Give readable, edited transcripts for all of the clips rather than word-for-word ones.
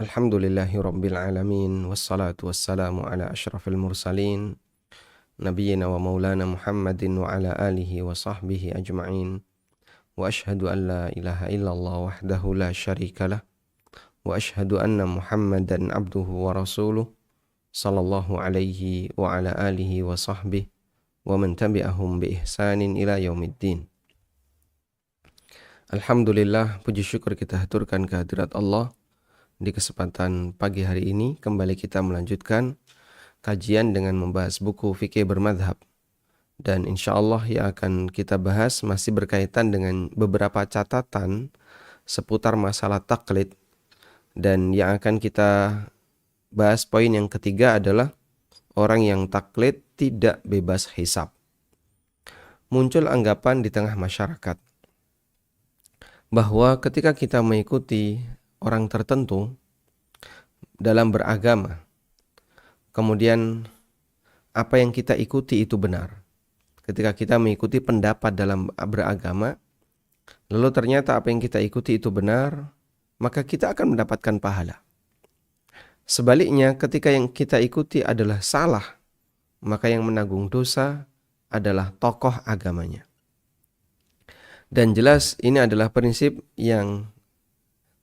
Alhamdulillahi Rabbil Alamin. Wassalatu wassalamu ala ashrafil mursalin Nabiyyina wa maulana Muhammadin wa ala alihi wa sahbihi ajma'in. Wa ashhadu an la ilaha illallah wahdahu la syarikalah. Wa ashhadu anna Muhammadan abduhu wa rasuluh sallallahu alaihi wa ala alihi wa sahbihi wa man tabi'ahum bi ihsanin ila yaumiddin. Alhamdulillah, puji syukur kita haturkan kehadirat Allah. Di kesempatan pagi hari ini kembali kita melanjutkan kajian dengan membahas buku fikih bermadhab. Dan insya Allah yang akan kita bahas masih berkaitan dengan beberapa catatan seputar masalah taklid. Dan yang akan kita bahas poin yang ketiga adalah orang yang taklid tidak bebas hisab. Muncul anggapan di tengah masyarakat bahwa ketika kita mengikuti orang tertentu dalam beragama, kemudian apa yang kita ikuti itu benar. Ketika kita mengikuti pendapat dalam beragama, lalu ternyata apa yang kita ikuti itu benar, maka kita akan mendapatkan pahala. Sebaliknya, ketika yang kita ikuti adalah salah, maka yang menanggung dosa adalah tokoh agamanya. Dan jelas ini adalah prinsip yang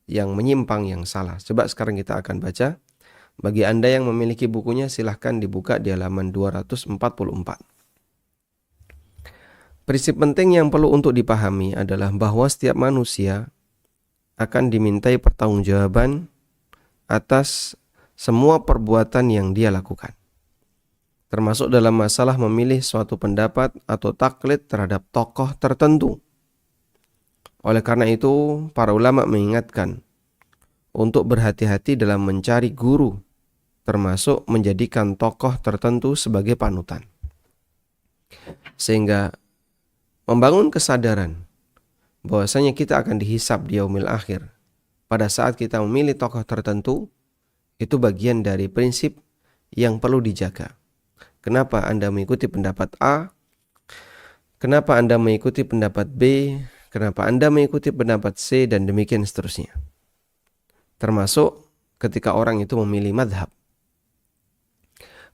menyimpang, yang salah. Coba sekarang kita akan baca. Bagi Anda yang memiliki bukunya, silahkan dibuka di halaman 244. Prinsip penting yang perlu untuk dipahami adalah bahwa setiap manusia akan dimintai pertanggungjawaban atas semua perbuatan yang dia lakukan, termasuk dalam masalah memilih suatu pendapat atau taklid terhadap tokoh tertentu. Oleh karena itu, para ulama mengingatkan untuk berhati-hati dalam mencari guru, termasuk menjadikan tokoh tertentu sebagai panutan. Sehingga membangun kesadaran bahwasanya kita akan dihisab di yaumil akhir pada saat kita memilih tokoh tertentu, itu bagian dari prinsip yang perlu dijaga. Kenapa Anda mengikuti pendapat A? Kenapa Anda mengikuti pendapat B? Kenapa Anda mengikuti pendapat C, dan demikian seterusnya. Termasuk ketika orang itu memilih madhab.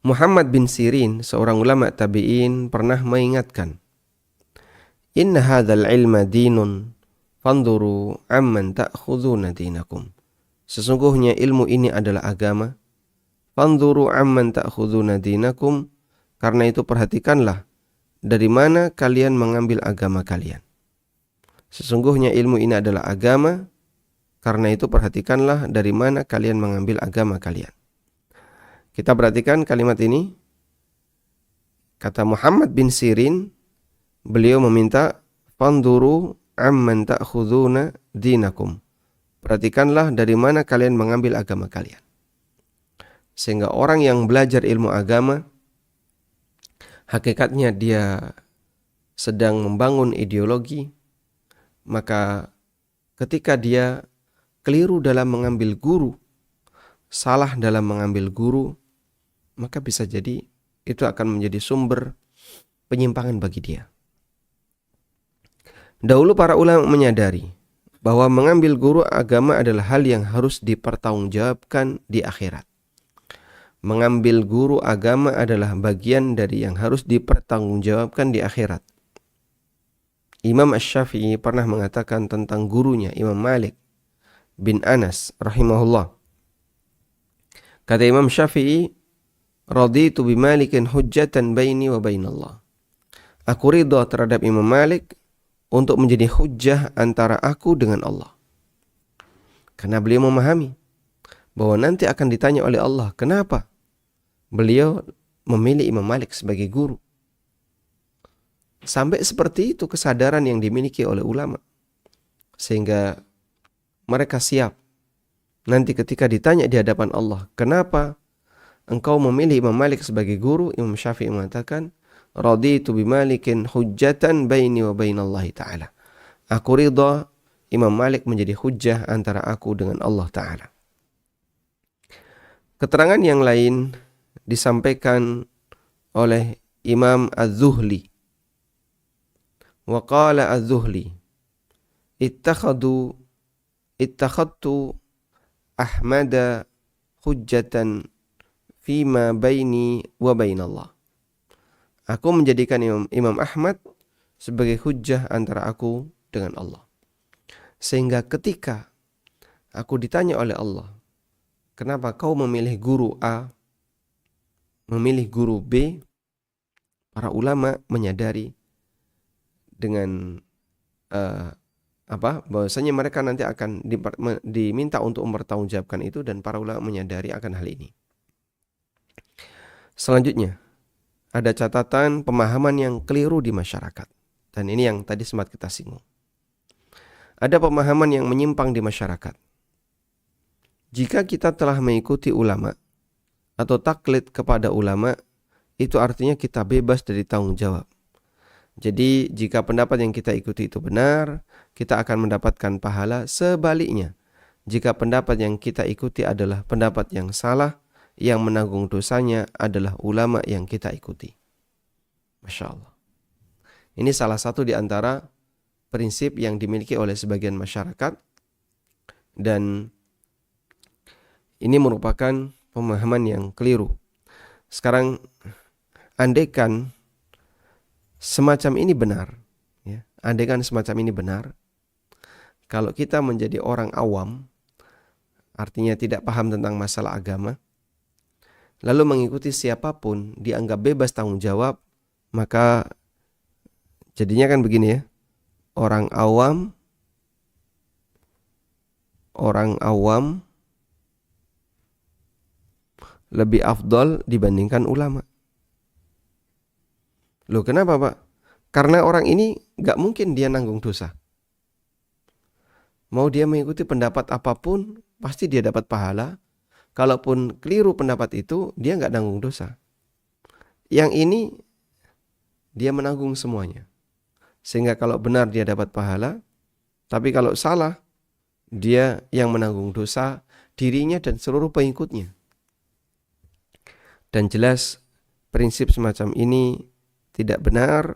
Muhammad bin Sirin, seorang ulama tabi'in, pernah mengingatkan, Inna hadzal ilma dinun, fanduru amman ta'khuduna dinakum. Sesungguhnya ilmu ini adalah agama. Fanduru amman ta'khuduna dinakum. Karena itu perhatikanlah dari mana kalian mengambil agama kalian. Sesungguhnya ilmu ini adalah agama, karena itu perhatikanlah dari mana kalian mengambil agama kalian. Kita perhatikan kalimat ini. Kata Muhammad bin Sirin, beliau meminta, Fanduru amman ta'khuduna dinakum. Perhatikanlah dari mana kalian mengambil agama kalian. Sehingga orang yang belajar ilmu agama, hakikatnya dia sedang membangun ideologi. Maka ketika dia keliru dalam mengambil guru, salah dalam mengambil guru, maka bisa jadi itu akan menjadi sumber penyimpangan bagi dia. Dahulu para ulama menyadari bahwa mengambil guru agama adalah hal yang harus dipertanggungjawabkan di akhirat. Mengambil guru agama adalah bagian dari yang harus dipertanggungjawabkan di akhirat. Imam Asy-Syafi'i pernah mengatakan tentang gurunya, Imam Malik bin Anas rahimahullah. Kata Imam Syafi'i, Raditu bi Malikin hujjatan baini wa bainallah. Aku ridha terhadap Imam Malik untuk menjadi hujjah antara aku dengan Allah. Karena beliau memahami bahwa nanti akan ditanya oleh Allah, kenapa beliau memilih Imam Malik sebagai guru. Sampai seperti itu kesadaran yang dimiliki oleh ulama. Sehingga mereka siap nanti ketika ditanya di hadapan Allah, kenapa engkau memilih Imam Malik sebagai guru? Imam Syafi'i mengatakan, Raditu bi Malikin hujjatan baini wa bainallahi ta'ala. Aku ridha Imam Malik menjadi hujjah antara aku dengan Allah Ta'ala. Keterangan yang lain disampaikan oleh Imam Az-Zuhli. Wa qala Az-Zuhli, ittakhadtu ahmada hujjatan fima baini wa bainallah. Aku menjadikan Imam Ahmad sebagai hujjah antara aku dengan Allah. Sehingga ketika aku ditanya oleh Allah, kenapa kau memilih guru A, memilih guru B, para ulama menyadari dengan bahwasanya mereka nanti akan diminta untuk mempertanggungjawabkan itu, dan para ulama menyadari akan hal ini. Selanjutnya, ada catatan pemahaman yang keliru di masyarakat. Dan ini yang tadi sempat kita singgung. Ada pemahaman yang menyimpang di masyarakat. Jika kita telah mengikuti ulama atau taklid kepada ulama, itu artinya kita bebas dari tanggung jawab. Jadi jika pendapat yang kita ikuti itu benar, kita akan mendapatkan pahala. Sebaliknya, jika pendapat yang kita ikuti adalah pendapat yang salah, yang menanggung dosanya adalah ulama yang kita ikuti. Masya Allah. Ini salah satu di antara prinsip yang dimiliki oleh sebagian masyarakat, dan ini merupakan pemahaman yang keliru. Sekarang, andaikan semacam ini benar, ya, andaikan semacam ini benar, kalau kita menjadi orang awam, artinya tidak paham tentang masalah agama, lalu mengikuti siapapun dianggap bebas tanggung jawab, maka jadinya kan begini ya, orang awam lebih afdol dibandingkan ulama. Loh, kenapa Pak? Karena orang ini gak mungkin dia nanggung dosa. Mau dia mengikuti pendapat apapun, pasti dia dapat pahala. Kalaupun keliru pendapat itu, dia gak nanggung dosa. Yang ini, dia menanggung semuanya. Sehingga kalau benar dia dapat pahala, tapi kalau salah, dia yang menanggung dosa, dirinya dan seluruh pengikutnya. Dan jelas prinsip semacam ini tidak benar,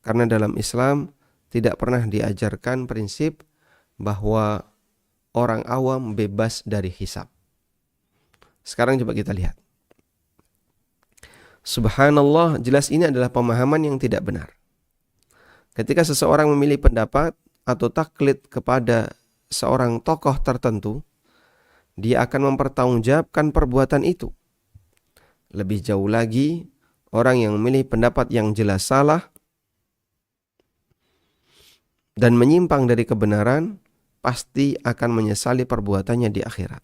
karena dalam Islam tidak pernah diajarkan prinsip bahwa orang awam bebas dari hisab. Sekarang coba kita lihat. Subhanallah, jelas ini adalah pemahaman yang tidak benar. Ketika seseorang memilih pendapat atau taklid kepada seorang tokoh tertentu, dia akan mempertanggungjawabkan perbuatan itu. Lebih jauh lagi, orang yang memilih pendapat yang jelas salah dan menyimpang dari kebenaran, pasti akan menyesali perbuatannya di akhirat.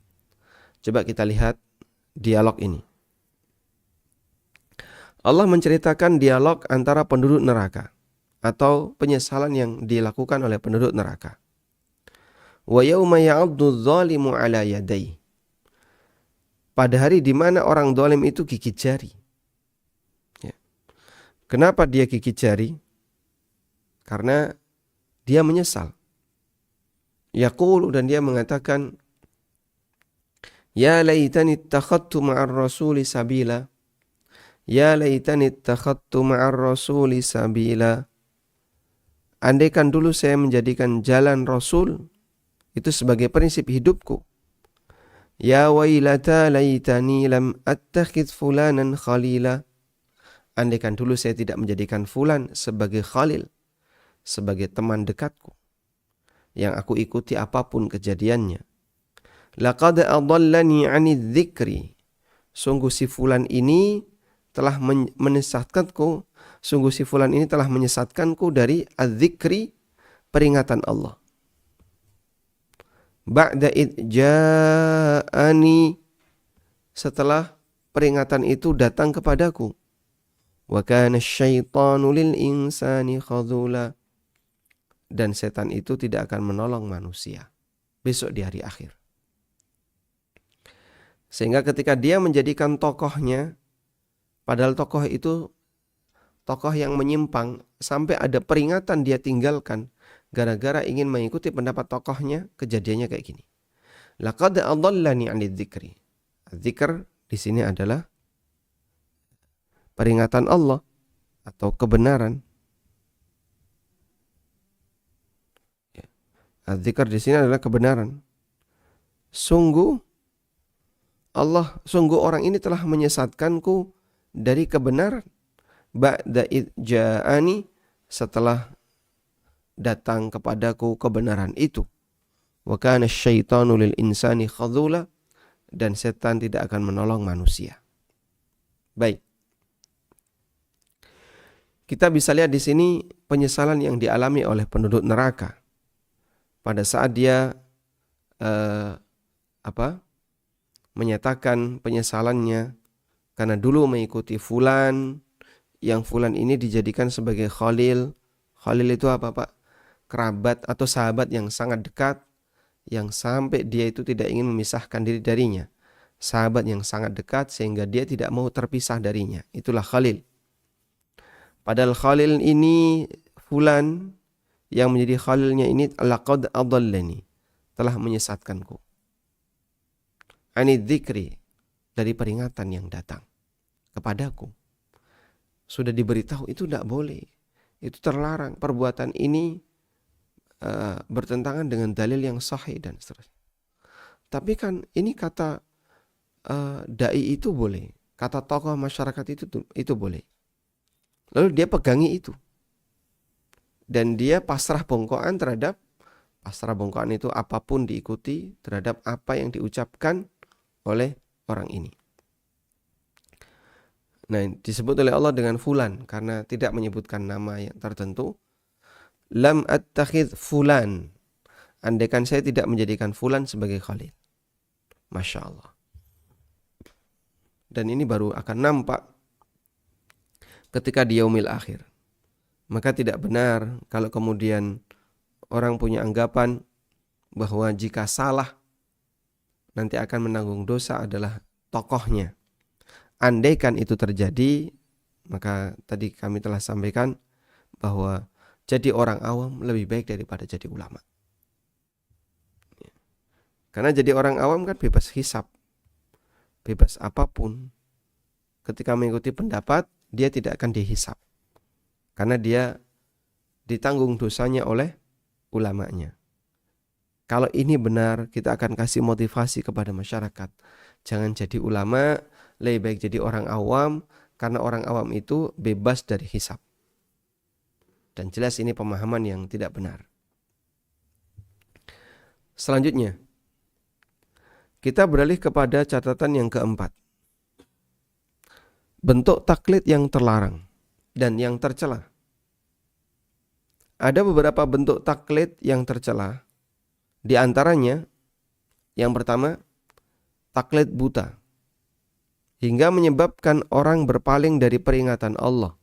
Coba kita lihat dialog ini. Allah menceritakan dialog antara penduduk neraka atau penyesalan yang dilakukan oleh penduduk neraka. Wa yauma ya'addu dzalimu 'ala yadayhi. Pada hari di mana orang zalim itu gigit jari. Ya. Kenapa dia gigit jari? Karena dia menyesal. Yaqulu, dan dia mengatakan, ya laitani ittakhadtu ma'ar rasuli sabila. Ya laitani ittakhadtu ma'ar rasuli sabila. Andaikan dulu saya menjadikan jalan Rasul itu sebagai prinsip hidupku. Ya wailata laitani lam attakhidh fulanan khalila. Andaikan dulu saya tidak menjadikan fulan sebagai khalil, sebagai teman dekatku, yang aku ikuti apapun kejadiannya. Laqad adallani 'anidz dzikri. Sungguh si fulan ini telah menyesatkanku. Sungguh si fulan ini telah menyesatkanku dari adz-dzikri, peringatan Allah. Ba'da id ja'ani, setelah peringatan itu datang kepadaku. Wa kana asyaitanu lil insani khadhula. Dan setan itu tidak akan menolong manusia besok di hari akhir. Sehingga ketika dia menjadikan tokohnya, padahal tokoh itu tokoh yang menyimpang, sampai ada peringatan dia tinggalkan gara-gara ingin mengikuti pendapat tokohnya, kejadiannya kayak gini. Laqad adallani 'anidz dzikri. Dzikr di sini adalah peringatan Allah atau kebenaran. Dzikr di sini adalah kebenaran. Sungguh Allah, sungguh orang ini telah menyesatkanku dari kebenaran. Ba'da id ja'ani, setelah datang kepadaku kebenaran itu. Wa kana syaitanu lil insani khadzula, dan setan tidak akan menolong manusia. Baik. Kita bisa lihat di sini penyesalan yang dialami oleh penduduk neraka pada saat dia menyatakan penyesalannya karena dulu mengikuti fulan, yang fulan ini dijadikan sebagai khalil. Khalil itu apa, Pak? Kerabat atau sahabat yang sangat dekat, yang sampai dia itu tidak ingin memisahkan diri darinya. Sahabat yang sangat dekat sehingga dia tidak mau terpisah darinya. Itulah khalil. Padahal khalil ini fulan yang menjadi khalilnya ini laqad adallani, telah menyesatkanku. Ani dzikri, dari peringatan yang datang kepadaku. Sudah diberitahu itu tidak boleh, itu terlarang, perbuatan ini bertentangan dengan dalil yang sahih dan seterusnya. Tapi kan ini kata dai itu boleh, kata tokoh masyarakat itu boleh. Lalu dia pegangi itu, dan dia pasrah bongkoan itu apapun diikuti terhadap apa yang diucapkan oleh orang ini. Nah, disebut oleh Allah dengan fulan karena tidak menyebutkan nama yang tertentu. Lam attakhidh fulan, andaikan saya tidak menjadikan fulan sebagai khalil. Masya Allah. Dan ini baru akan nampak ketika di yaumil akhir. Maka tidak benar kalau kemudian orang punya anggapan bahwa jika salah nanti akan menanggung dosa adalah tokohnya. Andaikan itu terjadi, maka tadi kami telah sampaikan bahwa jadi orang awam lebih baik daripada jadi ulama. Karena jadi orang awam kan bebas hisab, bebas apapun. Ketika mengikuti pendapat, dia tidak akan dihisab, karena dia ditanggung dosanya oleh ulamanya. Kalau ini benar, kita akan kasih motivasi kepada masyarakat. Jangan jadi ulama, lebih baik jadi orang awam, karena orang awam itu bebas dari hisab. Dan jelas ini pemahaman yang tidak benar. Selanjutnya, kita beralih kepada catatan yang keempat. Bentuk taklid yang terlarang dan yang tercela. Ada beberapa bentuk taklid yang tercela. Di antaranya, yang pertama, taklid buta, hingga menyebabkan orang berpaling dari peringatan Allah,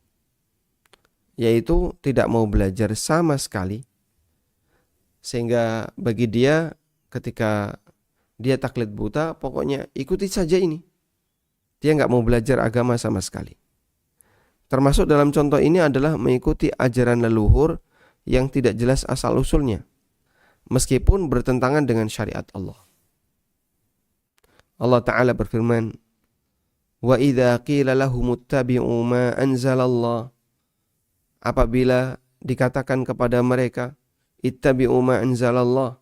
yaitu tidak mau belajar sama sekali, sehingga bagi dia ketika dia taklid buta, pokoknya ikuti saja ini. Dia nggak mau belajar agama sama sekali. Termasuk dalam contoh ini adalah mengikuti ajaran leluhur yang tidak jelas asal-usulnya, meskipun bertentangan dengan syariat Allah. Allah Ta'ala berfirman, wa idza qila lahum ittabi'u ma anzalallah, apabila dikatakan kepada mereka, ittabi'u ma anzalallah,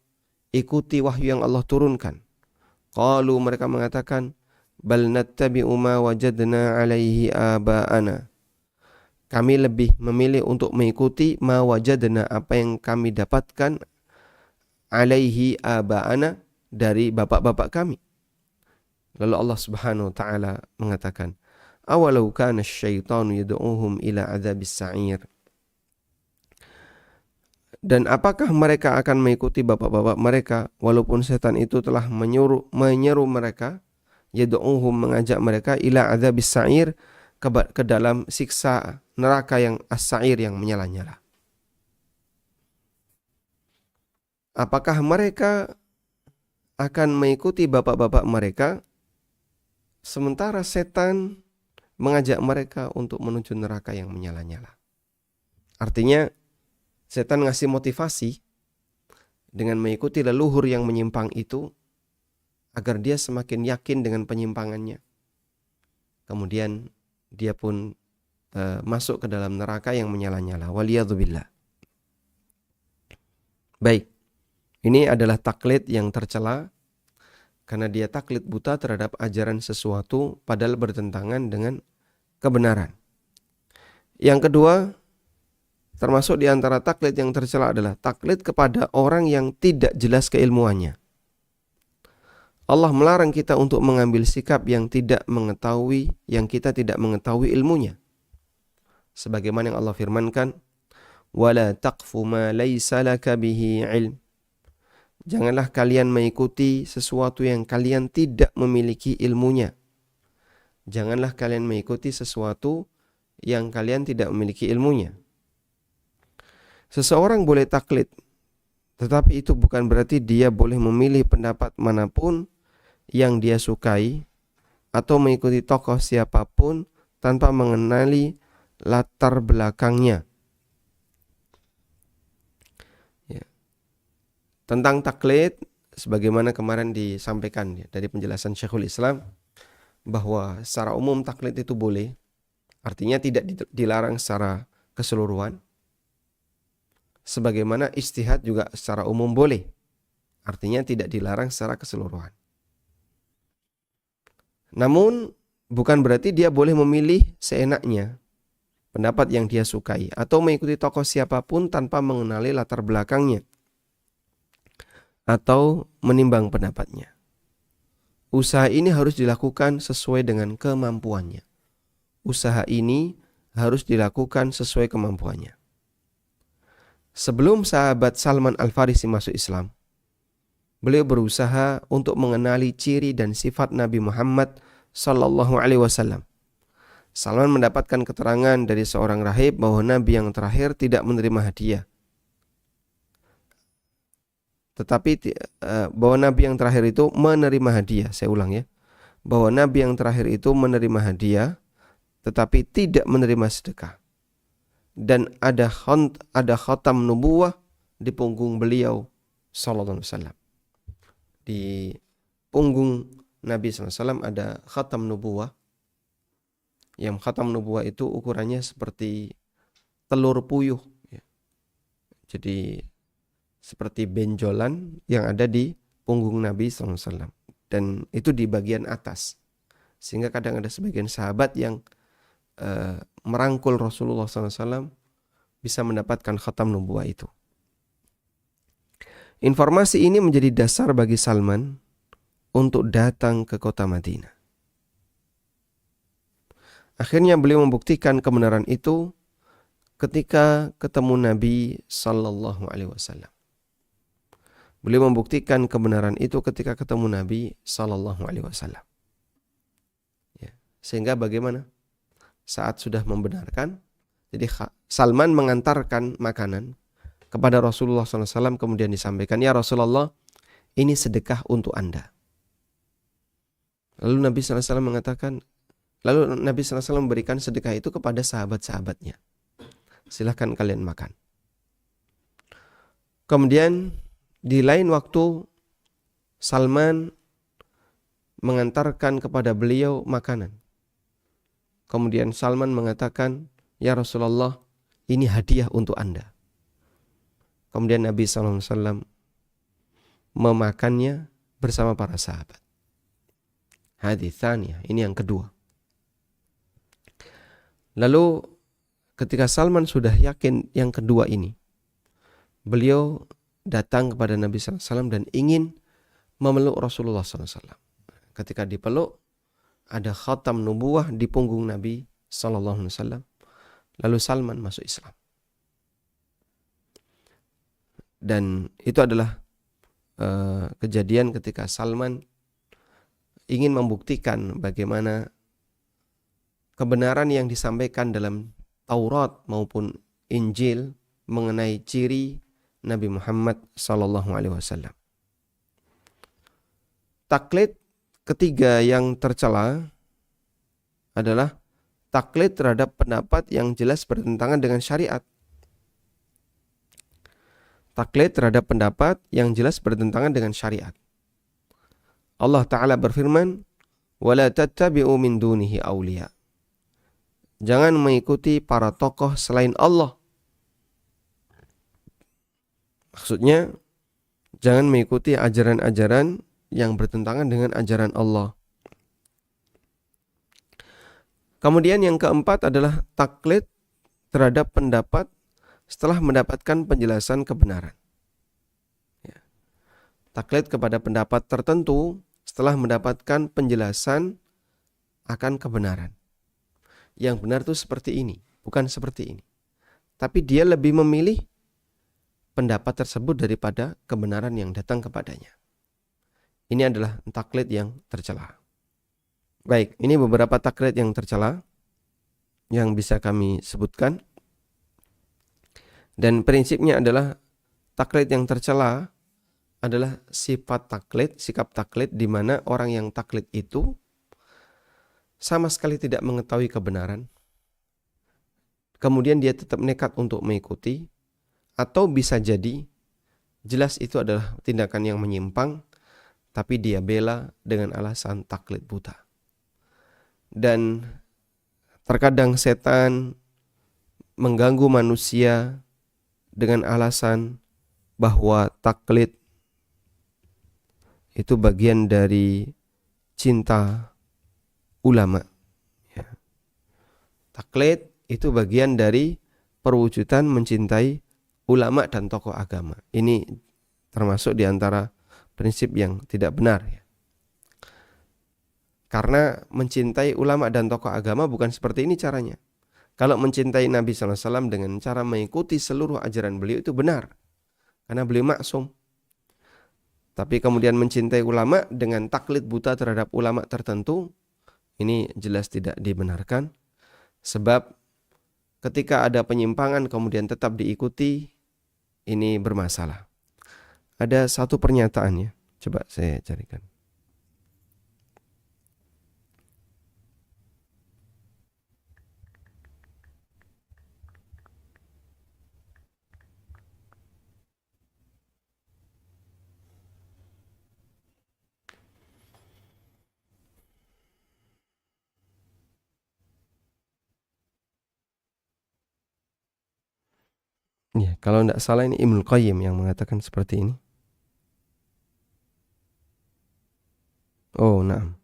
ikuti wahyu yang Allah turunkan. Qalu, mereka mengatakan, bal nattabi'u ma wajadna alaihi aba'ana, kami lebih memilih untuk mengikuti ma wajadna, apa yang kami dapatkan, alaihi aba'ana, dari bapak-bapak kami. Lalu Allah Subhanahu wa taala mengatakan, awalau kana asyaitanu yad'uhum ila adzabis sa'ir, dan apakah mereka akan mengikuti bapak-bapak mereka walaupun setan itu telah menyeru mereka, yad'uhum, mengajak mereka, ila adzabis sa'ir, ke dalam siksa neraka yang as-sa'ir, yang menyala-nyala. Apakah mereka akan mengikuti bapak-bapak mereka sementara setan mengajak mereka untuk menuju neraka yang menyala-nyala? Artinya setan ngasih motivasi dengan mengikuti leluhur yang menyimpang itu agar dia semakin yakin dengan penyimpangannya. Kemudian dia pun masuk ke dalam neraka yang menyala-nyala. Waliyadzubillah. Baik, ini adalah taklid yang tercela karena dia taklid buta terhadap ajaran sesuatu padahal bertentangan dengan kebenaran. Yang kedua, termasuk di antara taklid yang tercela adalah taklid kepada orang yang tidak jelas keilmuannya. Allah melarang kita untuk mengambil sikap yang kita tidak mengetahui ilmunya. Sebagaimana yang Allah firmankan, "Wala taqfu ma laysa laka bihi ilm." Janganlah kalian mengikuti sesuatu yang kalian tidak memiliki ilmunya. Janganlah kalian mengikuti sesuatu yang kalian tidak memiliki ilmunya. Seseorang boleh taklid, tetapi itu bukan berarti dia boleh memilih pendapat manapun yang dia sukai atau mengikuti tokoh siapapun tanpa mengenali latar belakangnya. Ya. Tentang taklid, sebagaimana kemarin disampaikan dari penjelasan Syekhul Islam, bahwa secara umum taklid itu boleh, artinya tidak dilarang secara keseluruhan. Sebagaimana ijtihad juga secara umum boleh, artinya tidak dilarang secara keseluruhan. Namun bukan berarti dia boleh memilih seenaknya pendapat yang dia sukai atau mengikuti tokoh siapapun tanpa mengenali latar belakangnya atau menimbang pendapatnya. Usaha ini harus dilakukan sesuai dengan kemampuannya. Usaha ini harus dilakukan sesuai kemampuannya. Sebelum sahabat Salman Al-Farisi masuk Islam, beliau berusaha untuk mengenali ciri dan sifat Nabi Muhammad sallallahu alaihi wasallam. Salman mendapatkan keterangan dari seorang rahib bahwa Nabi yang terakhir tidak menerima hadiah. Tetapi bahwa Nabi yang terakhir itu menerima hadiah. Saya ulang ya. Bahwa Nabi yang terakhir itu menerima hadiah tetapi tidak menerima sedekah. Dan ada khatam nubuwah di punggung beliau sallallahu alaihi wasallam. Di punggung Nabi sallallahu alaihi wasallam ada khatam nubuwah. Yang khatam nubuwah itu ukurannya seperti telur puyuh ya. Jadi seperti benjolan yang ada di punggung Nabi sallallahu alaihi wasallam, dan itu di bagian atas. Sehingga kadang ada sebagian sahabat yang merangkul Rasulullah SAW bisa mendapatkan khatam nubuwah itu. Informasi ini menjadi dasar bagi Salman untuk datang ke kota Madinah. Akhirnya beliau membuktikan kebenaran itu ketika ketemu Nabi Sallallahu Alaihi Wasallam. Beliau membuktikan kebenaran itu ketika ketemu Nabi Sallallahu Alaihi Wasallam. Ya, sehingga bagaimana? Saat sudah membenarkan, jadi Salman mengantarkan makanan kepada Rasulullah SAW, kemudian disampaikan, "Ya Rasulullah, ini sedekah untuk Anda." Lalu Nabi SAW mengatakan, Nabi SAW memberikan sedekah itu kepada sahabat-sahabatnya. Silahkan kalian makan. Kemudian di lain waktu Salman mengantarkan kepada beliau makanan. Kemudian Salman mengatakan, "Ya Rasulullah, ini hadiah untuk Anda." Kemudian Nabi SAW memakannya bersama para sahabat. Hadits tsaniyah, ini yang kedua. Lalu ketika Salman sudah yakin yang kedua ini, beliau datang kepada Nabi SAW dan ingin memeluk Rasulullah SAW. Ketika dipeluk, ada khatam nubuwah di punggung Nabi SAW. Lalu Salman masuk Islam. Dan itu adalah kejadian ketika Salman ingin membuktikan bagaimana kebenaran yang disampaikan dalam Taurat maupun Injil mengenai ciri Nabi Muhammad SAW. Taklid ketiga yang tercela adalah taklid terhadap pendapat yang jelas bertentangan dengan syariat. Taklid terhadap pendapat yang jelas bertentangan dengan syariat. Allah Ta'ala berfirman, "Wala tattabi'u min dunihi awliya." Jangan mengikuti para tokoh selain Allah. Maksudnya, jangan mengikuti ajaran-ajaran yang bertentangan dengan ajaran Allah. Kemudian yang keempat adalah taklid terhadap pendapat setelah mendapatkan penjelasan kebenaran. Ya. Taklid kepada pendapat tertentu setelah mendapatkan penjelasan akan kebenaran. Yang benar itu seperti ini, bukan seperti ini. Tapi dia lebih memilih pendapat tersebut daripada kebenaran yang datang kepadanya. Ini adalah taklid yang tercela. Baik, ini beberapa taklid yang tercela yang bisa kami sebutkan. Dan prinsipnya adalah taklid yang tercela adalah sifat taklid, sikap taklid di mana orang yang taklid itu sama sekali tidak mengetahui kebenaran. Kemudian dia tetap nekat untuk mengikuti, atau bisa jadi jelas itu adalah tindakan yang menyimpang, tapi dia bela dengan alasan taklid buta. Dan terkadang setan mengganggu manusia dengan alasan bahwa taklid itu bagian dari cinta ulama. Ya. Taklid itu bagian dari perwujudan mencintai ulama dan tokoh agama. Ini termasuk di antara prinsip yang tidak benar. Ya. Karena mencintai ulama dan tokoh agama bukan seperti ini caranya. Kalau mencintai Nabi SAW dengan cara mengikuti seluruh ajaran beliau itu benar. Karena beliau maksum. Tapi kemudian mencintai ulama dengan taklid buta terhadap ulama tertentu, ini jelas tidak dibenarkan. Sebab ketika ada penyimpangan kemudian tetap diikuti, ini bermasalah. Ada satu pernyataan ya, coba saya carikan. Ya, kalau tidak salah ini Ibnu Qayyim yang mengatakan seperti ini. Oh, nah.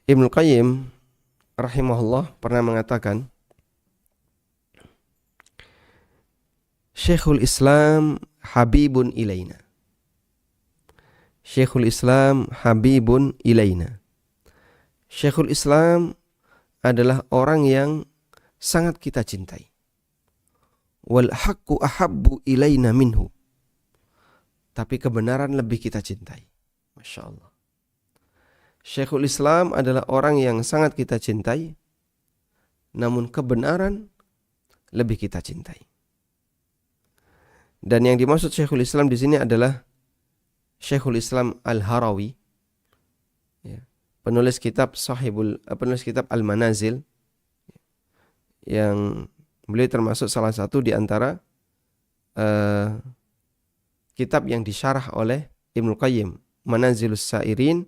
Ibnu Qayyim rahimahullah pernah mengatakan, Syekhul Islam habibun ilaina. Syekhul Islam habibun ilaina. Syekhul Islam adalah orang yang sangat kita cintai. Wal haqqu ahabbu ilaina minhu. Tapi kebenaran lebih kita cintai. Masya Allah. Syekhul Islam adalah orang yang sangat kita cintai, namun kebenaran lebih kita cintai. Dan yang dimaksud Syekhul Islam di sini adalah Syekhul Islam Al-Harawi, ya, penulis kitab Al-Manazil, yang beliau termasuk salah satu di antara kitab yang disyarah oleh Ibnu Qayyim, Manazilus Sa'irin,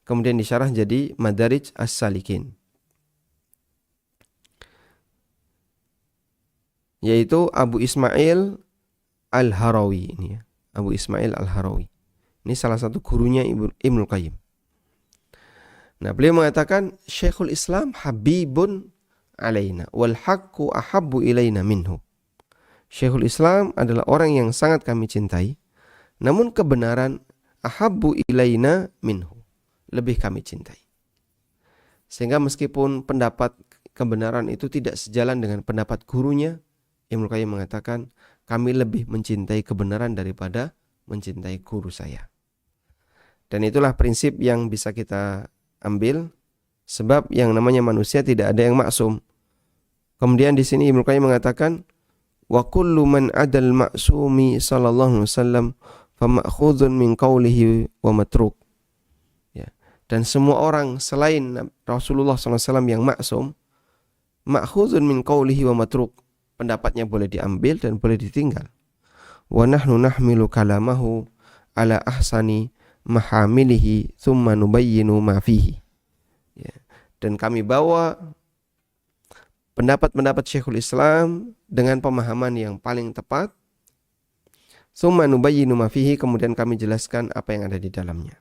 kemudian disyarah jadi Madarij As-Salikin, yaitu Abu Ismail Al-Harawi ini ya. Abu Ismail Al-Harawi. Ini salah satu gurunya Ibnu Qayyim. Nah, beliau mengatakan Syekhul Islam habibun alaina wal haqqu ahabbu ilaina minhu. Syekhul Islam adalah orang yang sangat kami cintai, namun kebenaran ahabbu ilaina minhu, lebih kami cintai. Sehingga meskipun pendapat kebenaran itu tidak sejalan dengan pendapat gurunya, Ibnu Qayyim mengatakan kami lebih mencintai kebenaran daripada mencintai guru saya. Dan itulah prinsip yang bisa kita ambil, sebab yang namanya manusia tidak ada yang maksum. Kemudian di sini Ibnu Qayyim mengatakan wa kullu man adal ma'sumi sallallahu alaihi wasallam fa ma'khudhun min qawlihi wa matruk. Ya. Dan semua orang selain Rasulullah SAW yang maksum, ma'khudhun min qawlihi wa matruk, pendapatnya boleh diambil dan boleh ditinggal. Wa nahnu nahmilu kalamahu ala ahsani mahamilihi thumma nubayyinu ma fihi. Dan kami bawa pendapat-pendapat Syekhul Islam dengan pemahaman yang paling tepat. Tsumma nubayyinu ma fihi, kemudian kami jelaskan apa yang ada di dalamnya.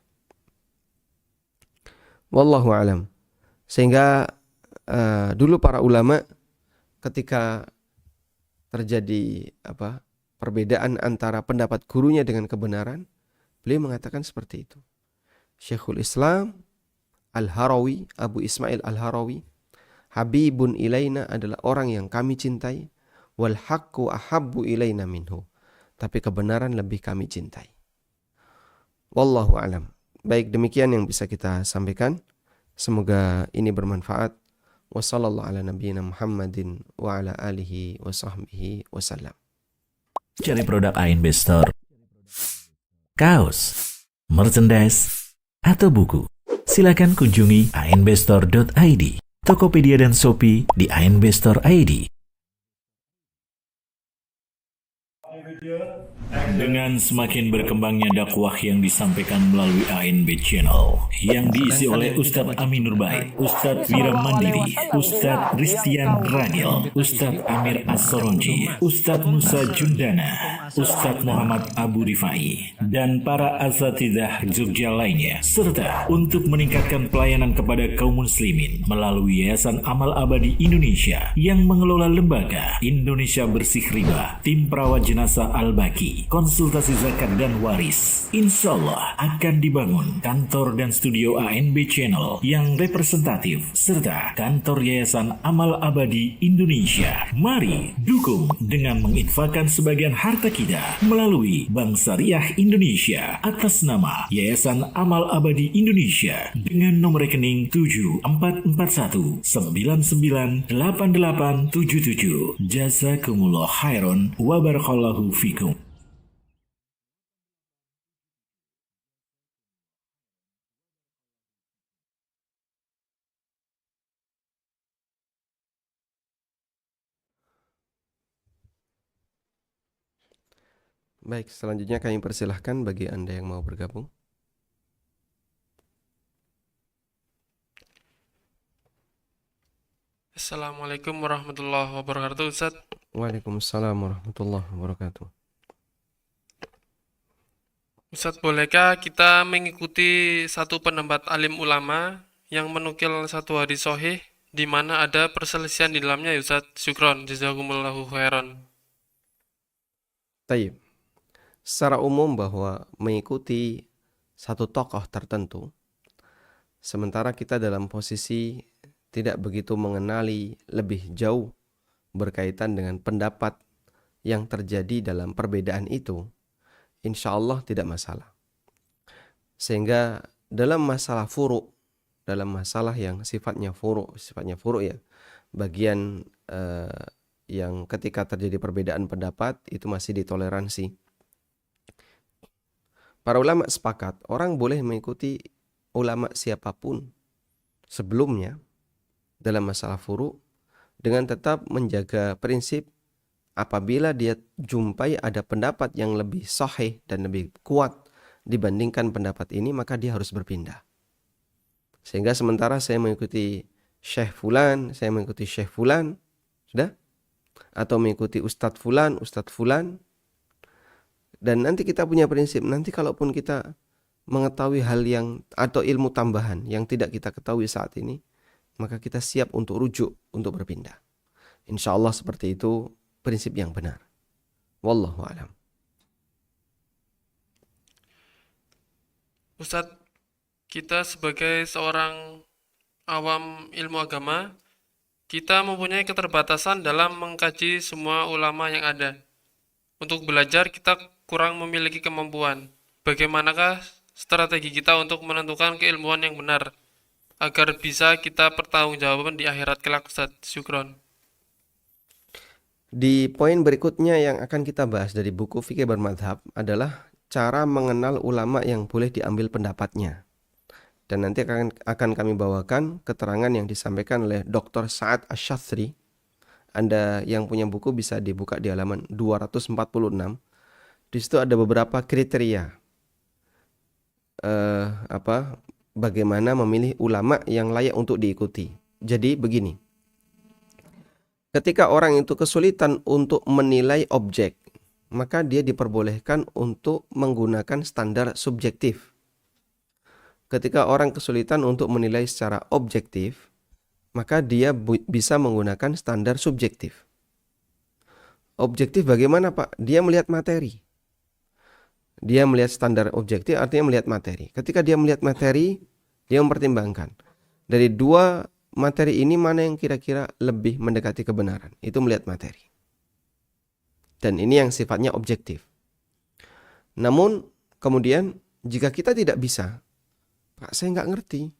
Wallahu alam. Sehingga dulu para ulama ketika terjadi perbedaan antara pendapat gurunya dengan kebenaran, beliau mengatakan seperti itu. Syekhul Islam Al-Harawi, Abu Ismail Al-Harawi, habibun ilaina, adalah orang yang kami cintai, wal haqqu ahabbu ilaina minhu, tapi kebenaran lebih kami cintai. Wallahu alam. Baik, demikian yang bisa kita sampaikan. Semoga ini bermanfaat. Wassallallahu ala nabiyyina Muhammadin wa ala alihi wa sahbihi wasallam. Cari produk ANB Store, kaos, merchandise, atau buku. Silakan kunjungi anbstore.id, Tokopedia dan Shopee di ANB Store ID. Dengan semakin berkembangnya dakwah yang disampaikan melalui ANB Channel yang diisi oleh Ustadz Amin Nurbaik, Ustadz Wira Mandiri, Ustadz Ristian Raniel, Ustadz Amir As-Soronji, Ustadz Musa Jundana, Ustadz Muhammad Abu Rifai, dan para asatidzah Jogja lainnya, serta untuk meningkatkan pelayanan kepada kaum muslimin melalui Yayasan Amal Abadi Indonesia yang mengelola lembaga Indonesia Bersih Riba, tim perawat jenazah Al-Baqi, konsultasi zakat dan waris. Insya Allah akan dibangun kantor dan studio ANB Channel yang representatif serta kantor Yayasan Amal Abadi Indonesia. Mari dukung dengan menginfakkan sebagian harta kita melalui Bank Syariah Indonesia atas nama Yayasan Amal Abadi Indonesia dengan nomor rekening 7441998877. Jazakumullah khairan wa barakallahu fikum. Baik, selanjutnya kami persilahkan bagi Anda yang mau bergabung. Assalamualaikum warahmatullahi wabarakatuh, Ustaz. Waalaikumsalam warahmatullahi wabarakatuh. Ustaz, bolehkah kita mengikuti satu pendapat alim ulama yang menukil satu hadis sahih di mana ada perselisihan di dalamnya, ya Ustaz? Syukron, jazakumullahu khairan. Taib. Secara umum bahwa mengikuti satu tokoh tertentu, sementara kita dalam posisi tidak begitu mengenali lebih jauh berkaitan dengan pendapat yang terjadi dalam perbedaan itu, insya Allah tidak masalah. Sehingga dalam masalah furu', dalam masalah yang sifatnya furu' ya, bagian yang ketika terjadi perbedaan pendapat itu masih ditoleransi. Para ulama sepakat, orang boleh mengikuti ulama siapapun sebelumnya dalam masalah furu' dengan tetap menjaga prinsip apabila dia jumpai ada pendapat yang lebih sahih dan lebih kuat dibandingkan pendapat ini, maka dia harus berpindah. Sehingga sementara saya mengikuti Syekh Fulan, saya mengikuti Syekh Fulan, sudah? Atau mengikuti Ustadz Fulan, dan nanti kita punya prinsip, nanti kalaupun kita mengetahui hal yang atau ilmu tambahan yang tidak kita ketahui saat ini, maka kita siap untuk rujuk, untuk berpindah. Insya Allah seperti itu prinsip yang benar. Wallahu a'lam. Ustaz, kita sebagai seorang awam ilmu agama, kita mempunyai keterbatasan dalam mengkaji semua ulama yang ada. Untuk belajar kita kurang memiliki kemampuan. Bagaimanakah strategi kita untuk menentukan keilmuan yang benar agar bisa kita pertanggungjawaban di akhirat kelak, Ustaz? Syukron. Di poin berikutnya yang akan kita bahas dari buku Fikih Bermadhab adalah cara mengenal ulama yang boleh diambil pendapatnya. Dan nanti akan kami bawakan keterangan yang disampaikan oleh Dr. Sa'ad Asy-Syadzri. Anda yang punya buku bisa dibuka di halaman 246. Di situ ada beberapa kriteria bagaimana memilih ulama yang layak untuk diikuti. Jadi begini, ketika orang itu kesulitan untuk menilai objek, maka dia diperbolehkan untuk menggunakan standar subjektif. Ketika orang kesulitan untuk menilai secara objektif, maka dia bisa menggunakan standar subjektif. Objektif bagaimana, Pak? Dia melihat materi. Dia melihat standar objektif artinya melihat materi. Ketika dia melihat materi, dia mempertimbangkan dari dua materi ini mana yang kira-kira lebih mendekati kebenaran. Itu melihat materi. Dan ini yang sifatnya objektif. Namun kemudian jika kita tidak bisa, Pak, saya nggak ngerti,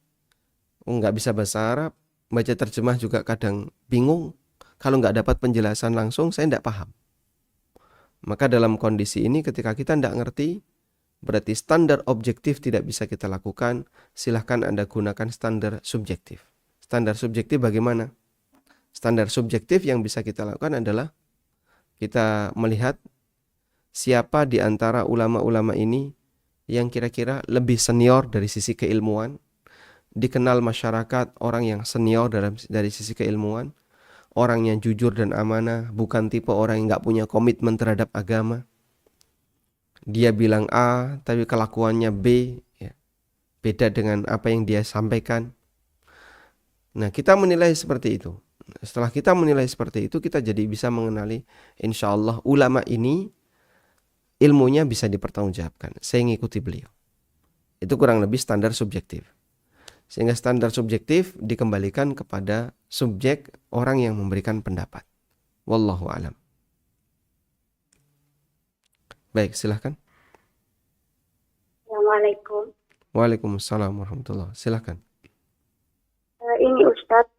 nggak bisa bahasa Arab, baca terjemah juga kadang bingung. Kalau nggak dapat penjelasan langsung, saya nggak paham. Maka dalam kondisi ini ketika kita nggak ngerti, berarti standar objektif tidak bisa kita lakukan. Silahkan Anda gunakan standar subjektif. Standar subjektif bagaimana? Standar subjektif yang bisa kita lakukan adalah kita melihat siapa di antara ulama-ulama ini yang kira-kira lebih senior dari sisi keilmuan, dikenal masyarakat orang yang senior dari sisi keilmuan, orang yang jujur dan amanah, bukan tipe orang yang gak punya komitmen terhadap agama. Dia bilang A, tapi kelakuannya B, ya, beda dengan apa yang dia sampaikan. Nah, kita menilai seperti itu. Setelah kita menilai seperti itu, kita jadi bisa mengenali, insya Allah ulama ini ilmunya bisa dipertanggungjawabkan. Saya ngikuti beliau. Itu kurang lebih standar subjektif. Sehingga standar subjektif dikembalikan kepada subjek orang yang memberikan pendapat. Wallahu a'lam. Baik, silahkan. Assalamualaikum. Waalaikumsalam warahmatullahi. Silahkan. Ini Ustadz,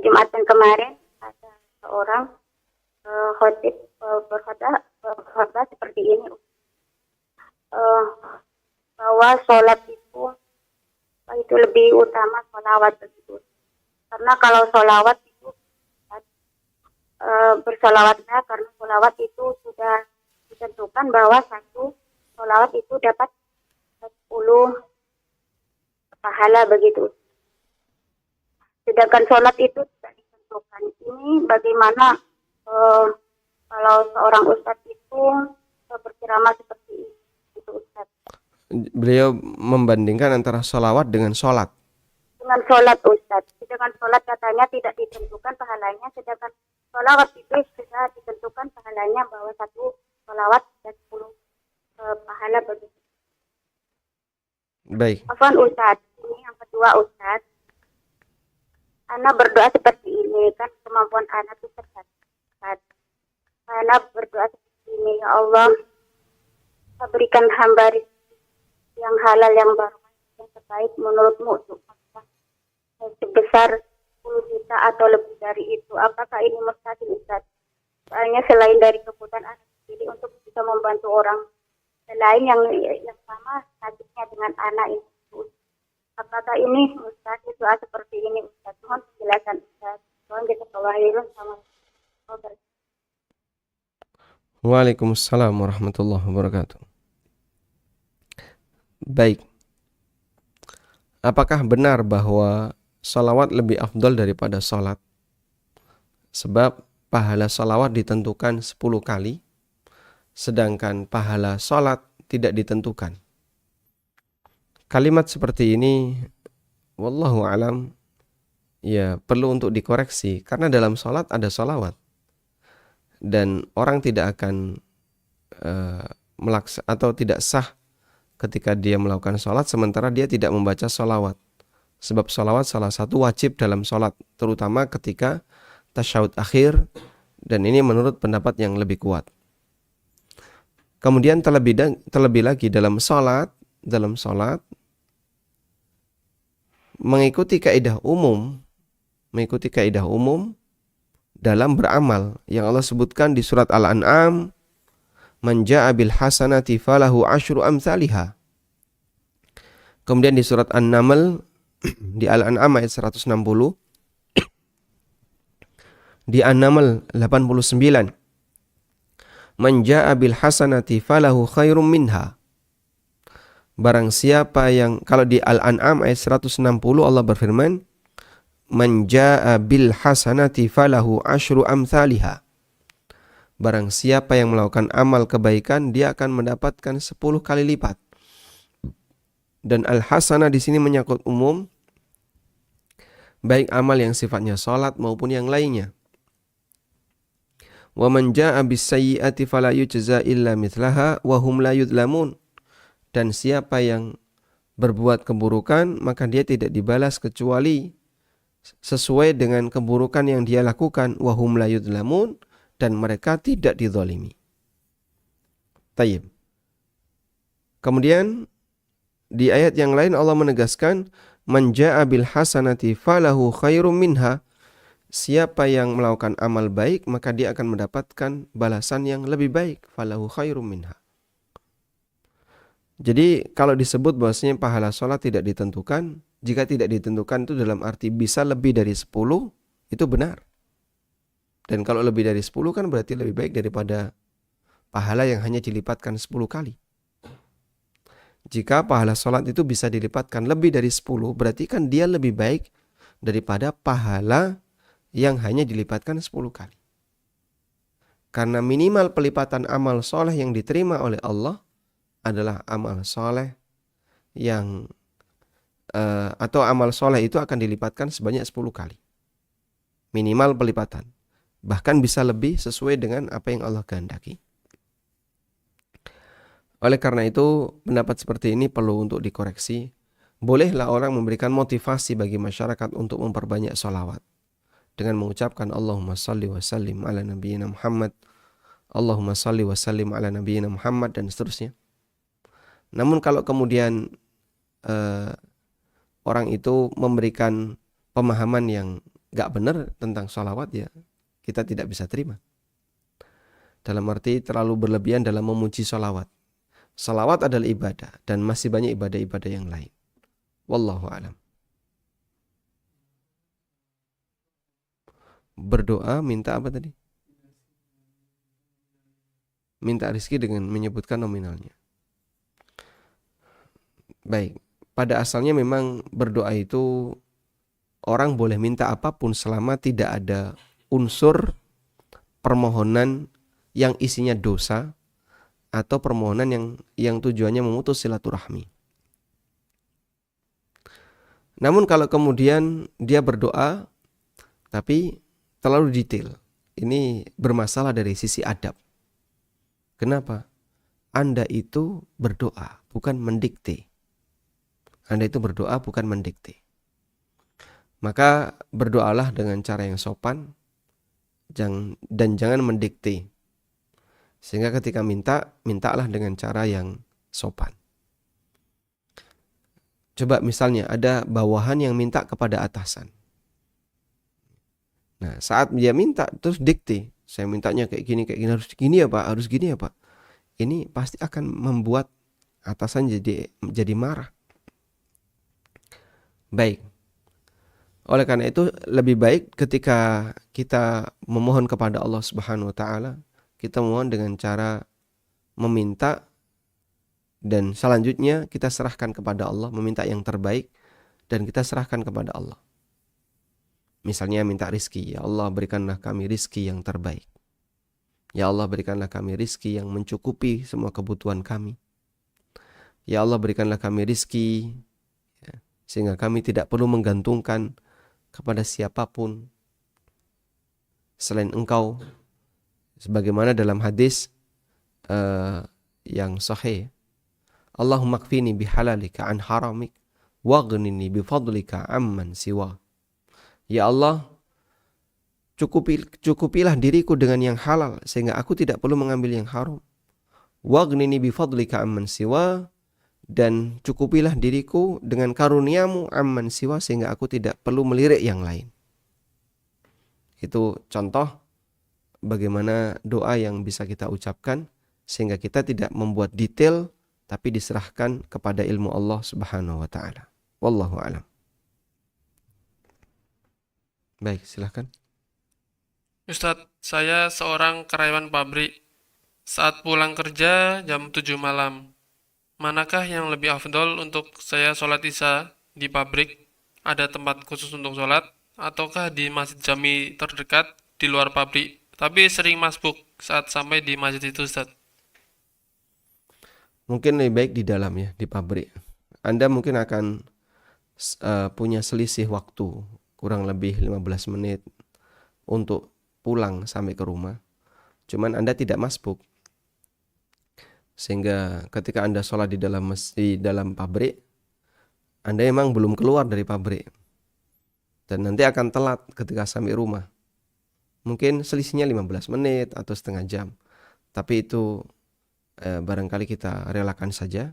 Jumatan kemarin ada seorang khotib berkhotbah seperti ini, bahwa sholat itu lebih utama sholawat begitu. Karena kalau sholawat itu bersolawatnya, karena sholawat itu sudah ditentukan bahwa satu sholawat itu dapat 10 pahala begitu. Sedangkan sholat itu tidak ditentukan. Ini bagaimana kalau seorang ustadz itu berceramah seperti itu, Ustadz? Beliau membandingkan antara sholawat dengan sholat. Dengan sholat, Ustadz. Sedangkan sholat katanya tidak ditentukan pahalanya, sedangkan sholawat itu sudah ditentukan pahalanya bahwa satu sholawat dan 10 pahala begitu. Baik. Afwan Ustadz, ini yang kedua Ustadz. Ana berdoa seperti ini, kan kemampuan Ana itu terbatas. Ana berdoa seperti ini, ya Allah, berikan hamba rezeki yang halal, yang barakah, yang terbaik menurutmu untuk sebesar 10 juta atau lebih dari itu. Apakah ini mustahil, Ustaz? Soalnya selain dari kebutuhan Ana sendiri untuk bisa membantu orang lain yang sama nasibnya dengan Ana itu. Apakah ini Ustaz doa seperti ini, Ustaz? Mohon penjelasan, Ustaz. Mohon jazakallahu sama. Waalaikumsalam warahmatullahi wabarakatuh. Baik. Apakah benar bahwa salawat lebih afdal daripada salat? Sebab pahala salawat ditentukan 10 kali, sedangkan pahala salat tidak ditentukan. Kalimat seperti ini, wallahu alam, ya perlu untuk dikoreksi, karena dalam salat ada salawat. Dan orang tidak akan atau tidak sah ketika dia melakukan salat sementara dia tidak membaca salawat. Sebab salawat salah satu wajib dalam salat, terutama ketika tasyahud akhir, dan ini menurut pendapat yang lebih kuat. Kemudian terlebih lagi dalam salat mengikuti kaidah umum dalam beramal yang Allah sebutkan di surat Al-An'am, man jaa'a bil hasanati falahu asyru amsalihha. Kemudian di surat An-Naml di Al-An'am ayat 160, di An-Naml 89, man jaa'a bil hasanati falahu khairum minha. Barang siapa yang, kalau di Al-An'am ayat 160 Allah berfirman, man jaa bil hasanati falahu asyru amthaliha. Barang siapa yang melakukan amal kebaikan, dia akan mendapatkan 10 kali lipat. Dan al-hasanah di sini menyangkut umum, baik amal yang sifatnya salat maupun yang lainnya. Wa man jaa bis sayyi'ati fala yujza illa mithlaha wa hum la yudlamun. Dan siapa yang berbuat keburukan, maka dia tidak dibalas kecuali sesuai dengan keburukan yang dia lakukan. Wa hum la yudlamun, dan mereka tidak dizalimi. Tayyib. Kemudian di ayat yang lain Allah menegaskan, man jaa bil hasanati falahu khairum minha. Siapa yang melakukan amal baik, maka dia akan mendapatkan balasan yang lebih baik. Falahu khairum minha. Jadi kalau disebut bahwasanya pahala sholat tidak ditentukan, jika tidak ditentukan itu dalam arti bisa lebih dari 10, itu benar. Dan kalau lebih dari 10 kan berarti lebih baik daripada pahala yang hanya dilipatkan 10 kali. Jika pahala sholat itu bisa dilipatkan lebih dari 10, berarti kan dia lebih baik daripada pahala yang hanya dilipatkan 10 kali. Karena minimal pelipatan amal soleh yang diterima oleh Allah adalah amal soleh yang atau amal soleh itu akan dilipatkan sebanyak 10 kali. Minimal pelipatan. Bahkan bisa lebih sesuai dengan apa yang Allah kehendaki. Oleh karena itu, pendapat seperti ini perlu untuk dikoreksi. Bolehlah orang memberikan motivasi bagi masyarakat untuk memperbanyak sholawat dengan mengucapkan Allahumma salli wa sallim ala nabiyyina Muhammad, Allahumma salli wa sallim ala nabiyyina Muhammad, dan seterusnya. Namun kalau kemudian orang itu memberikan pemahaman yang gak benar tentang sholawat, ya kita tidak bisa terima. Dalam arti terlalu berlebihan dalam memuji sholawat. Sholawat adalah ibadah dan masih banyak ibadah-ibadah yang lain. Wallahu a'lam. Berdoa minta apa tadi? Minta rezeki dengan menyebutkan nominalnya. Baik, pada asalnya memang berdoa itu orang boleh minta apapun selama tidak ada unsur permohonan yang isinya dosa atau permohonan yang tujuannya memutus silaturahmi. Namun kalau kemudian dia berdoa tapi terlalu detail, ini bermasalah dari sisi adab. Kenapa? Anda itu berdoa, bukan mendikte. Anda itu berdoa bukan mendikte. Maka berdoalah dengan cara yang sopan dan jangan mendikte. Sehingga ketika mintalah dengan cara yang sopan. Coba misalnya ada bawahan yang minta kepada atasan. Nah, saat dia minta terus dikte, saya mintanya kayak gini, harus gini ya Pak, harus gini ya Pak. Ini pasti akan membuat atasan jadi marah. Baik. Oleh karena itu lebih baik ketika kita memohon kepada Allah Subhanahu wa taala, kita mohon dengan cara meminta dan selanjutnya kita serahkan kepada Allah, meminta yang terbaik dan kita serahkan kepada Allah. Misalnya minta rizki, ya Allah berikanlah kami rizki yang terbaik. Ya Allah berikanlah kami rizki yang mencukupi semua kebutuhan kami. Ya Allah berikanlah kami rizki sehingga kami tidak perlu menggantungkan kepada siapapun selain Engkau. Sebagaimana dalam hadis yang sahih, Allahumma kfini bihalalika an haramik waghnini bifadlika amman siwa. Ya Allah, cukupilah diriku dengan yang halal sehingga aku tidak perlu mengambil yang haram. Waghnini bifadlika amman siwa, dan cukupilah diriku dengan karuniamu amman siwa sehingga aku tidak perlu melirik yang lain. Itu contoh bagaimana doa yang bisa kita ucapkan sehingga kita tidak membuat detail tapi diserahkan kepada ilmu Allah Subhanahu wa taala. Wallahu a'lam. Baik, silakan. Ustadz, saya seorang karyawan pabrik. Saat pulang kerja jam 7 malam. manakah yang lebih afdol untuk saya sholat isya di pabrik, ada tempat khusus untuk sholat, ataukah di masjid jami terdekat di luar pabrik, tapi sering masbuk saat sampai di masjid itu, Ustaz? Mungkin lebih baik di dalam ya, di pabrik. Anda mungkin akan punya selisih waktu kurang lebih 15 menit untuk pulang sampai ke rumah. Cuman Anda tidak masbuk. Sehingga ketika Anda sholat di dalam pabrik, Anda emang belum keluar dari pabrik. Dan nanti akan telat ketika sampai rumah. Mungkin selisihnya 15 menit atau setengah jam. Tapi itu barangkali kita relakan saja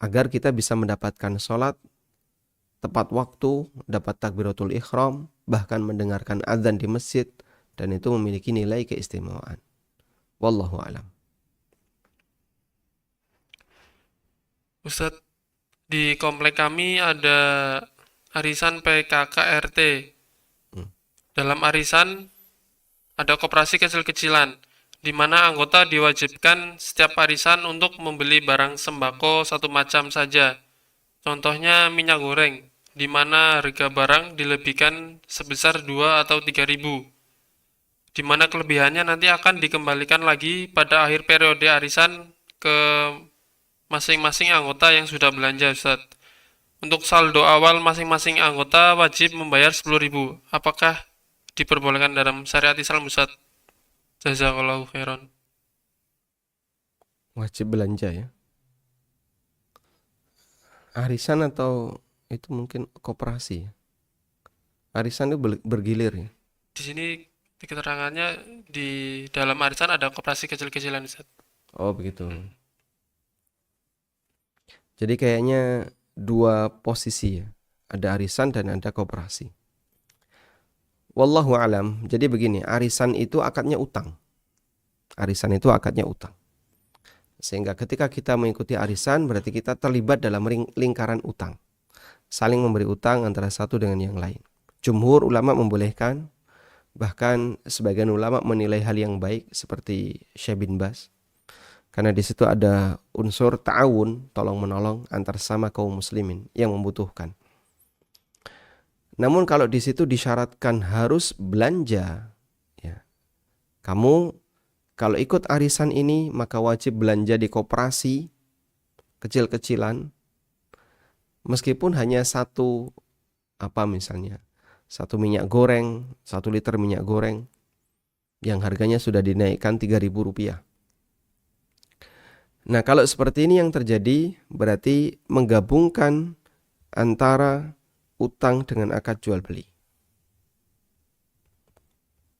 agar kita bisa mendapatkan sholat tepat waktu, dapat takbiratul ihram, bahkan mendengarkan azan di masjid, dan itu memiliki nilai keistimewaan. Wallahu a'lam. Ustadz, di komplek kami ada arisan PKKRT. Dalam arisan ada koperasi kecil-kecilan, di mana anggota diwajibkan setiap arisan untuk membeli barang sembako satu macam saja. Contohnya minyak goreng, di mana harga barang dilebihkan sebesar 2 atau 3 ribu. Di mana kelebihannya nanti akan dikembalikan lagi pada akhir periode arisan ke masing-masing anggota yang sudah belanja, Ustaz. Untuk saldo awal masing-masing anggota wajib membayar 10 ribu. Apakah diperbolehkan dalam syariat Islam, Ustaz? Jazakallahu khairan. Wajib belanja ya. Arisan atau itu mungkin koperasi ya. Arisan itu bergilir ya. Di sini keterangannya di dalam arisan ada koperasi kecil-kecilan, Ustaz. Oh begitu. Jadi kayaknya dua posisi ya. Ada arisan dan ada koperasi. Wallahu alam. Jadi begini, arisan itu akadnya utang. Arisan itu akadnya utang. Sehingga ketika kita mengikuti arisan berarti kita terlibat dalam lingkaran utang. Saling memberi utang antara satu dengan yang lain. Jumhur ulama membolehkan, bahkan sebagian ulama menilai hal yang baik seperti Syekh bin Baz. Karena di situ ada unsur ta'awun, tolong-menolong antar sama kaum muslimin yang membutuhkan. Namun kalau di situ disyaratkan harus belanja, ya. Kamu kalau ikut arisan ini maka wajib belanja di koperasi kecil-kecilan, meskipun hanya satu misalnya, satu minyak goreng, 1 liter minyak goreng yang harganya sudah dinaikkan 3.000 rupiah. Nah kalau seperti ini yang terjadi berarti menggabungkan antara utang dengan akad jual beli.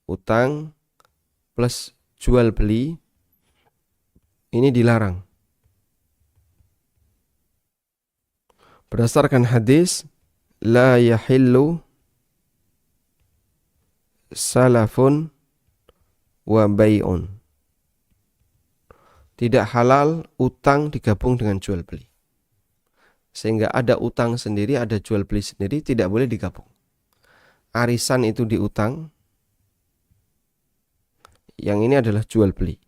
Utang plus jual beli ini dilarang. Berdasarkan hadis, la yahillu salafun wa bai'un. Tidak halal utang digabung dengan jual beli. Sehingga ada utang sendiri, ada jual beli sendiri, tidak boleh digabung. Arisan itu diutang, yang ini adalah jual beli.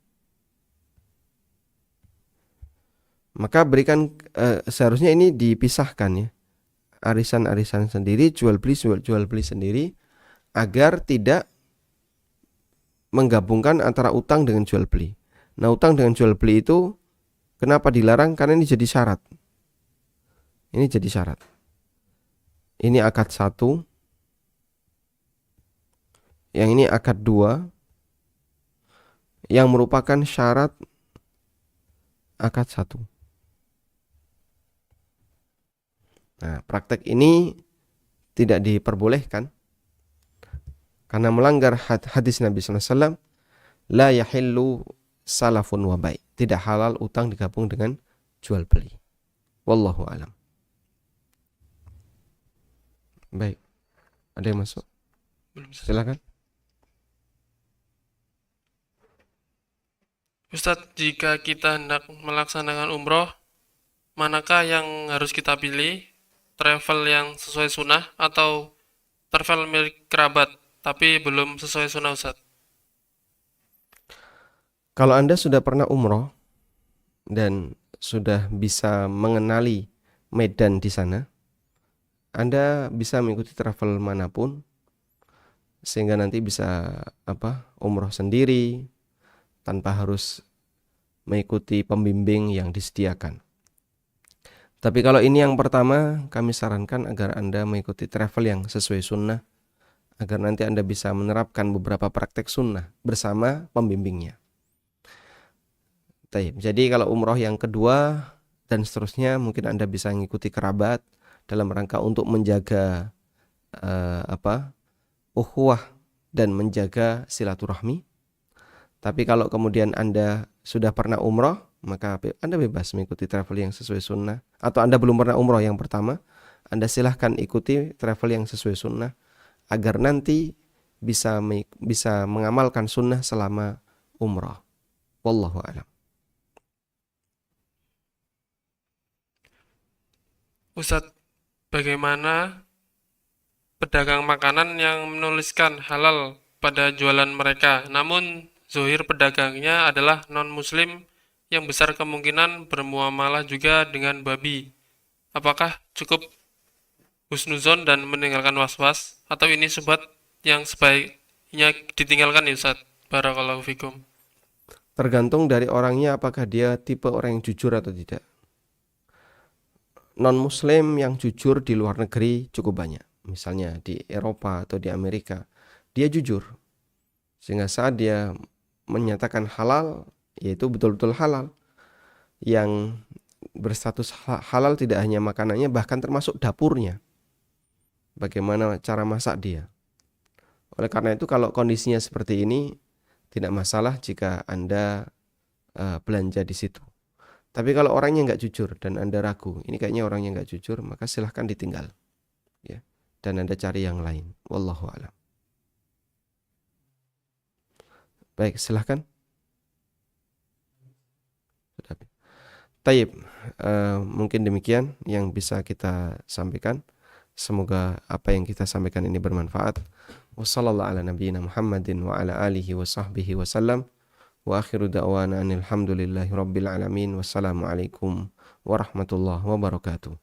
Maka seharusnya ini dipisahkan ya. Arisan-arisan sendiri, jual beli sendiri, agar tidak menggabungkan antara utang dengan jual beli. Nah, utang dengan jual beli itu kenapa dilarang? Karena ini jadi syarat. Ini jadi syarat. Ini akad 1, yang ini akad 2, yang merupakan syarat akad 1. Nah, praktek ini tidak diperbolehkan karena melanggar hadis Nabi SAW, la yahillu salafun wa bai'. Tidak halal utang digabung dengan jual beli. Wallahu alam. Baik. Ada yang masuk? Belum, Ustaz. Silakan. Ustadz, jika kita hendak melaksanakan umroh, manakah yang harus kita pilih? Travel yang sesuai sunnah atau travel milik kerabat tapi belum sesuai sunnah, Ustadz? Kalau Anda sudah pernah umroh dan sudah bisa mengenali medan di sana, Anda bisa mengikuti travel manapun sehingga nanti bisa umroh sendiri tanpa harus mengikuti pembimbing yang disediakan. Tapi kalau ini yang pertama, kami sarankan agar Anda mengikuti travel yang sesuai sunnah, agar nanti Anda bisa menerapkan beberapa praktek sunnah bersama pembimbingnya. Jadi kalau umroh yang kedua dan seterusnya, mungkin Anda bisa mengikuti kerabat dalam rangka untuk menjaga ukhuwah dan menjaga silaturahmi. Tapi kalau kemudian Anda sudah pernah umroh, maka Anda bebas mengikuti travel yang sesuai sunnah. Atau Anda belum pernah umroh yang pertama, Anda silahkan ikuti travel yang sesuai sunnah, agar nanti bisa mengamalkan sunnah selama umroh. Wallahu a'lam. Ustadz, bagaimana pedagang makanan yang menuliskan halal pada jualan mereka, namun zahir pedagangnya adalah non-muslim yang besar kemungkinan bermuamalah juga dengan babi? Apakah cukup husnuzon dan meninggalkan was-was, atau ini syubhat yang sebaiknya ditinggalkan ya Ustadz? Barakallahu fikum. Tergantung dari orangnya, apakah dia tipe orang yang jujur atau tidak. Non-muslim yang jujur di luar negeri cukup banyak. Misalnya di Eropa atau di Amerika, dia jujur. Sehingga saat dia menyatakan halal, yaitu betul-betul halal. Yang berstatus halal tidak hanya makanannya, bahkan termasuk dapurnya. Bagaimana cara masak dia. Oleh karena itu, kalau kondisinya seperti ini, tidak masalah jika Anda belanja di situ. Tapi kalau orangnya nggak jujur dan Anda ragu, ini kayaknya orangnya nggak jujur, maka silahkan ditinggal, ya. Dan Anda cari yang lain. Wallahu a'lam. Baik, silahkan. Taib, mungkin demikian yang bisa kita sampaikan. Semoga apa yang kita sampaikan ini bermanfaat. Wassallallahu ala nabiyyina Muhammadin wa ala alihi wa sahbihi wa sallam. Wa akhiru da'wana anil hamdulillahi rabbil alamin. Wassalamualaikum warahmatullahi wabarakatuh.